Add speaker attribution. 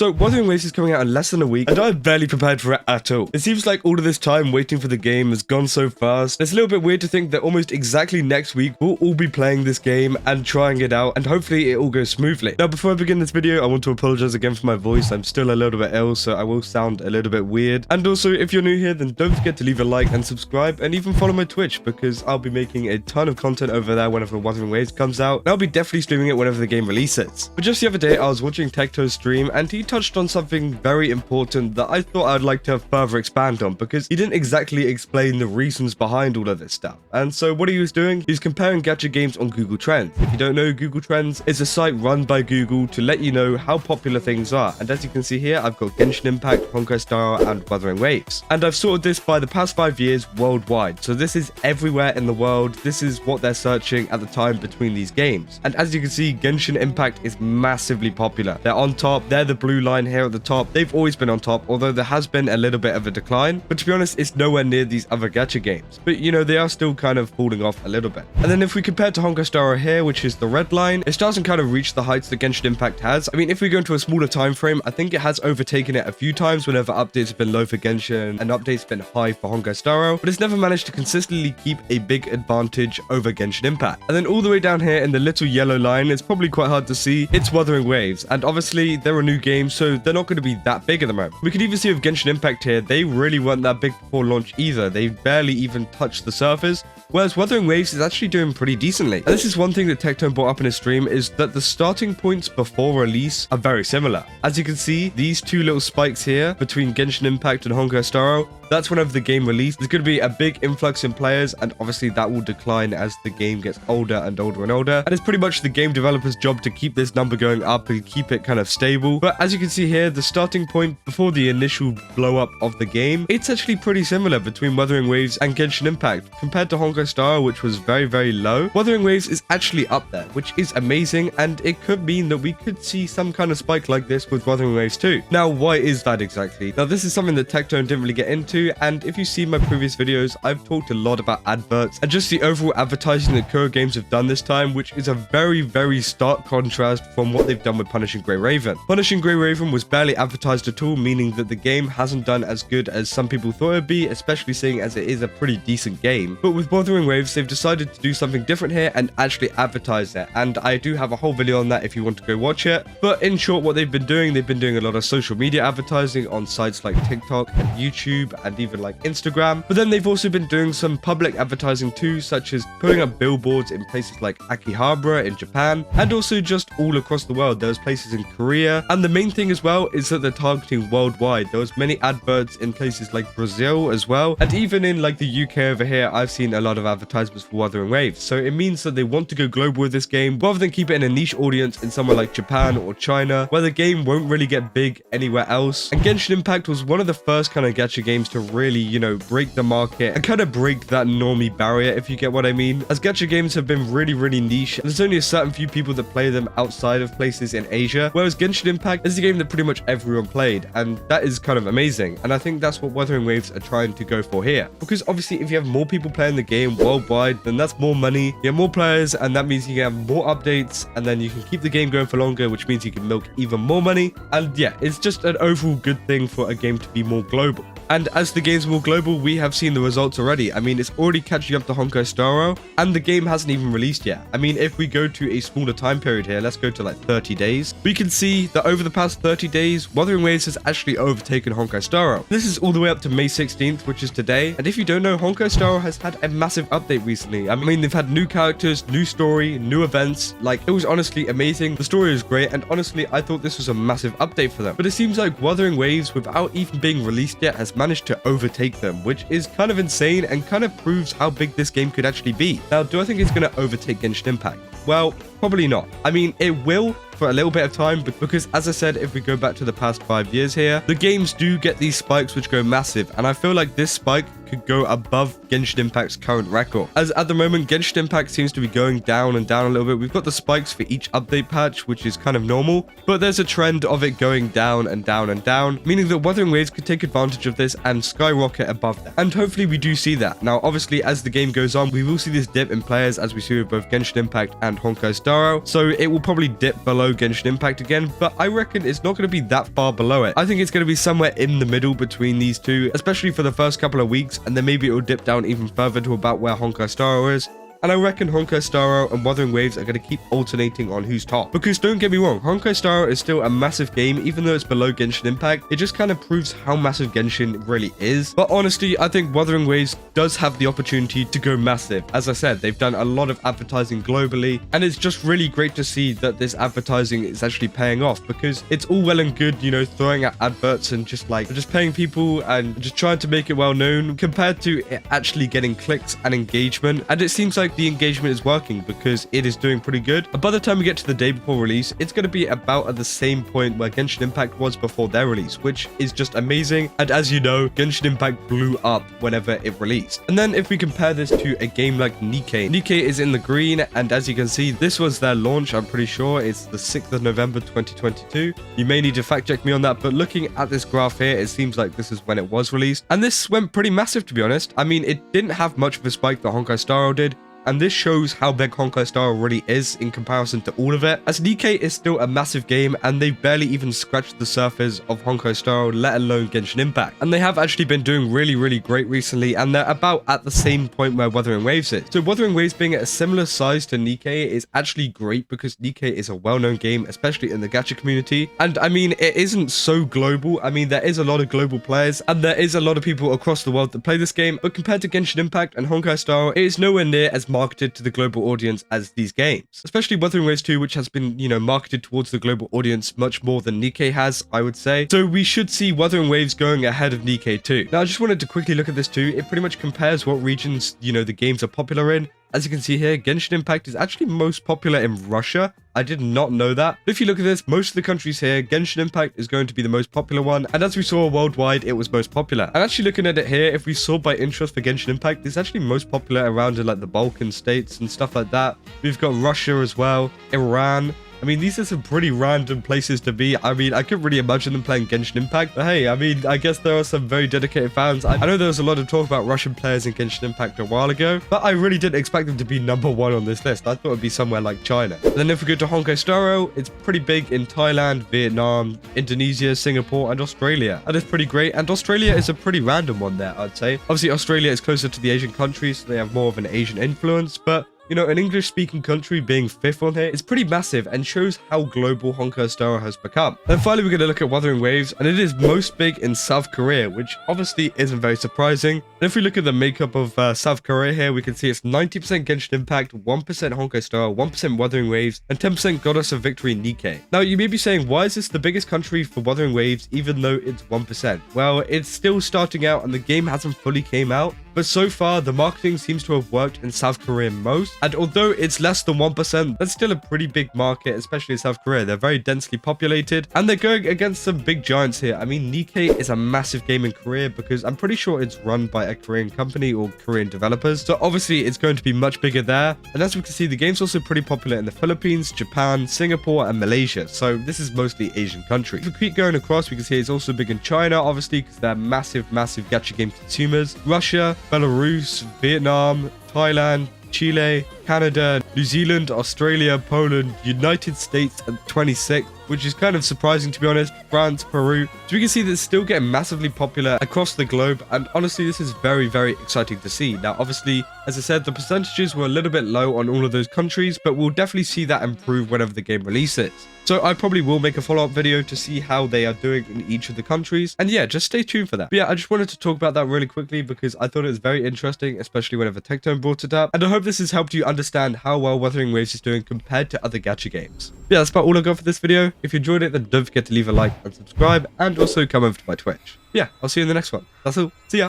Speaker 1: So Wuthering Waves is coming out in less than a week, and I'm barely prepared for it at all. It seems like all of this time waiting for the game has gone so fast. It's a little bit weird to think that almost exactly next week we'll all be playing this game and trying it out, and hopefully it all goes smoothly. Now, before I begin this video, I want to apologize again for my voice. I'm still a little bit ill, so I will sound a little bit weird. And also, if you're new here, then don't forget to leave a like and subscribe, and even follow my Twitch, because I'll be making a ton of content over there whenever Wuthering Waves comes out. And I'll be definitely streaming it whenever the game releases. But just the other day, I was watching Tekto's stream, and he touched on something very important that I thought I'd like to further expand on, because he didn't exactly explain the reasons behind all of this stuff. And so what he was doing, he's comparing gacha games on Google Trends. If you don't know, Google Trends is a site run by Google to let you know how popular things are. And as you can see here, I've got Genshin Impact, Honkai Star, and Wuthering Waves. And I've sorted this by the past 5 years worldwide. So this is everywhere in the world. This is what they're searching at the time between these games. And as you can see, Genshin Impact is massively popular. They're on top. They're the blue line here at the top. They've always been on top, although there has been a little bit of a decline. But to be honest, it's nowhere near these other gacha games. But you know, they are still kind of falling off a little bit. And then if we compare to Honkai Star here, which is the red line, it doesn't kind of reach the heights that Genshin Impact has. I mean, if we go into a smaller time frame, I think it has overtaken it a few times whenever updates have been low for Genshin and updates have been high for Honkai Star, but it's never managed to consistently keep a big advantage over Genshin Impact. And then all the way down here in the little yellow line, it's probably quite hard to see, it's Wuthering Waves. And obviously, they're a new game, so they're not going to be that big at the moment. We could even see with Genshin Impact here, they really weren't that big before launch either. They barely even touched the surface, whereas Wuthering Waves is actually doing pretty decently. And this is one thing that Tekton brought up in his stream, is that the starting points before release are very similar. As you can see, these two little spikes here between Genshin Impact and Honkai Star, that's whenever the game released. There's going to be a big influx in players, and obviously that will decline as the game gets older and older and older. And it's pretty much the game developer's job to keep this number going up and keep it kind of stable. But as you can see here, the starting point before the initial blow up of the game, it's actually pretty similar between Wuthering Waves and Genshin Impact. Compared to Honkai Star, which was very, very low, Wuthering Waves is actually up there, which is amazing, and it could mean that we could see some kind of spike like this with Wuthering Waves too. Now, why is that exactly? Now, this is something that Tekton didn't really get into, and if you see my previous videos, I've talked a lot about adverts and just the overall advertising that Kuro Games have done this time, which is a very, very stark contrast from what they've done with Punishing Grey Raven. Punishing Grey Raven was barely advertised at all, meaning that the game hasn't done as good as some people thought it would be, especially seeing as it is a pretty decent game. But with Wuthering Waves, they've decided to do something different here and actually advertise it, and I do have a whole video on that if you want to go watch it. But in short, what they've been doing a lot of social media advertising on sites like TikTok and YouTube and even like Instagram. But then they've also been doing some public advertising too, such as putting up billboards in places like Akihabara in Japan, and also just all across the world. There's places in Korea, and the main thing as well is that they're targeting worldwide. There was many adverts in places like Brazil as well, and even in like the UK over here, I've seen a lot of advertisements for Wuthering Waves. So it means that they want to go global with this game rather than keep it in a niche audience in somewhere like Japan or China, where the game won't really get big anywhere else. And Genshin Impact was one of the first kind of gacha games to really, you know, break the market and kind of break that normie barrier, if you get what I mean. As gacha games have been really, really niche, and there's only a certain few people that play them outside of places in Asia, whereas Genshin Impact is a game that pretty much everyone played, and that is kind of amazing. And I think that's what Wuthering Waves are trying to go for here, because obviously if you have more people playing the game worldwide, then that's more money, you have more players, and that means you can have more updates, and then you can keep the game going for longer, which means you can milk even more money. And yeah, it's just an overall good thing for a game to be more global. And as the game's more global, we have seen the results already. I mean, it's already catching up to Honkai Star, and the game hasn't even released yet. I mean, if we go to a smaller time period here, let's go to like 30 days, we can see that over the past 30 days, Wuthering Waves has actually overtaken Honkai Star. This is all the way up to May 16th, which is today. And if you don't know, Honkai Star has had a massive update recently. I mean, they've had new characters, new story, new events. Like, it was honestly amazing. The story was great, and honestly, I thought this was a massive update for them. But it seems like Wuthering Waves, without even being released yet, has managed to overtake them, which is kind of insane and kind of proves how big this game could actually be. Now, do I think it's going to overtake Genshin Impact? Well, probably not. I mean, it will for a little bit of time, but because, as I said, if we go back to the past 5 years here, the games do get these spikes which go massive, and I feel like this spike could go above Genshin Impact's current record. As at the moment, Genshin Impact seems to be going down and down a little bit. We've got the spikes for each update patch, which is kind of normal, but there's a trend of it going down and down and down, meaning that Wuthering Waves could take advantage of this and skyrocket above that. And hopefully we do see that. Now, obviously, as the game goes on, we will see this dip in players as we see with both Genshin Impact and Honkai Star Rail. So it will probably dip below Genshin Impact again, but I reckon it's not going to be that far below it. I think it's going to be somewhere in the middle between these two, especially for the first couple of weeks, and then maybe it will dip down even further to about where Honkai Star Rail is. And I reckon Honkai Star Rail and Wuthering Waves are going to keep alternating on who's top. Because don't get me wrong, Honkai Star Rail is still a massive game, even though it's below Genshin Impact. It just kind of proves how massive Genshin really is. But honestly, I think Wuthering Waves does have the opportunity to go massive. As I said, they've done a lot of advertising globally, and it's just really great to see that this advertising is actually paying off, because it's all well and good, you know, throwing out adverts and just paying people and just trying to make it well known, compared to it actually getting clicks and engagement. And it seems like the engagement is working because it is doing pretty good. And by the time we get to the day before release, it's going to be about at the same point where Genshin Impact was before their release, which is just amazing. And as you know, Genshin Impact blew up whenever it released. And then if we compare this to a game like Nikke is in the green, and as you can see, this was their launch. I'm pretty sure it's the 6th of November 2022. You may need to fact check me on that, but looking at this graph here, it seems like this is when it was released, and this went pretty massive, to be honest. I mean, it didn't have much of a spike that Honkai Star Rail did, and this shows how big Honkai Star Rail really is in comparison to all of it, as Nikke is still a massive game and they've barely even scratched the surface of Honkai Star Rail, let alone Genshin Impact. And they have actually been doing really great recently, and they're about at the same point where Wuthering Waves is. So Wuthering Waves being at a similar size to Nikke is actually great, because Nikke is a well-known game, especially in the gacha community. And I mean, it isn't so global. I mean, there is a lot of global players and there is a lot of people across the world that play this game, but compared to Genshin Impact and Honkai Star Rail, it is nowhere near as marketed to the global audience as these games, especially Wuthering Waves 2, which has been, you know, marketed towards the global audience much more than Nikke has, I would say. So we should see Wuthering Waves going ahead of Nikke too. Now, I just wanted to quickly look at this too. It pretty much compares what regions, you know, the games are popular in. As you can see here, Genshin Impact is actually most popular in Russia. I did not know that. But if you look at this, most of the countries here, Genshin Impact is going to be the most popular one. And as we saw worldwide, it was most popular. And actually looking at it here, if we saw by interest for Genshin Impact, it's actually most popular around in like the Balkan states and stuff like that. We've got Russia as well, Iran. I mean, these are some pretty random places to be. I mean, I couldn't really imagine them playing Genshin Impact. But hey, I mean, I guess there are some very dedicated fans. I know there was a lot of talk about Russian players in Genshin Impact a while ago, but I really didn't expect them to be #1 on this list. I thought it'd be somewhere like China. And then if we go to Honkai Star Rail, it's pretty big in Thailand, Vietnam, Indonesia, Singapore, and Australia. That is pretty great. And Australia is a pretty random one there, I'd say. Obviously, Australia is closer to the Asian countries, so they have more of an Asian influence, but you know, an English-speaking country being 5th on here is pretty massive and shows how global Honkai Star Rail has become. Then finally, we're going to look at Wuthering Waves, and it is most big in South Korea, which obviously isn't very surprising. And if we look at the makeup of South Korea here, we can see it's 90% Genshin Impact, 1% Honkai Star Rail, 1% Wuthering Waves, and 10% Goddess of Victory Nikke. Now, you may be saying, why is this the biggest country for Wuthering Waves, even though it's 1%? Well, it's still starting out, and the game hasn't fully came out. But so far, the marketing seems to have worked in South Korea most. And although it's less than 1%, that's still a pretty big market, especially in South Korea. They're very densely populated, and they're going against some big giants here. I mean, Nikke is a massive game in Korea, because I'm pretty sure it's run by a Korean company or Korean developers. So obviously, it's going to be much bigger there. And as we can see, the game's also pretty popular in the Philippines, Japan, Singapore, and Malaysia. So this is mostly Asian countries. If we keep going across, we can see it's also big in China, obviously, because they're massive gacha game consumers. Russia, Belarus, Vietnam, Thailand, Chile, Canada, New Zealand, Australia, Poland, United States, and 26, which is kind of surprising to be honest, France, Peru. So we can see that it's still getting massively popular across the globe, and honestly this is very exciting to see. Now obviously, as I said, the percentages were a little bit low on all of those countries, but we'll definitely see that improve whenever the game releases. So I probably will make a follow-up video to see how they are doing in each of the countries. And yeah, just stay tuned for that. But yeah, I just wanted to talk about that really quickly because I thought it was very interesting, especially whenever Tectone brought it up. And I hope this has helped you understand how well Wuthering Waves is doing compared to other gacha games. But yeah, that's about all I got for this video. If you enjoyed it, then don't forget to leave a like and subscribe, and also come over to my Twitch. Yeah, I'll see you in the next one. That's all. See ya.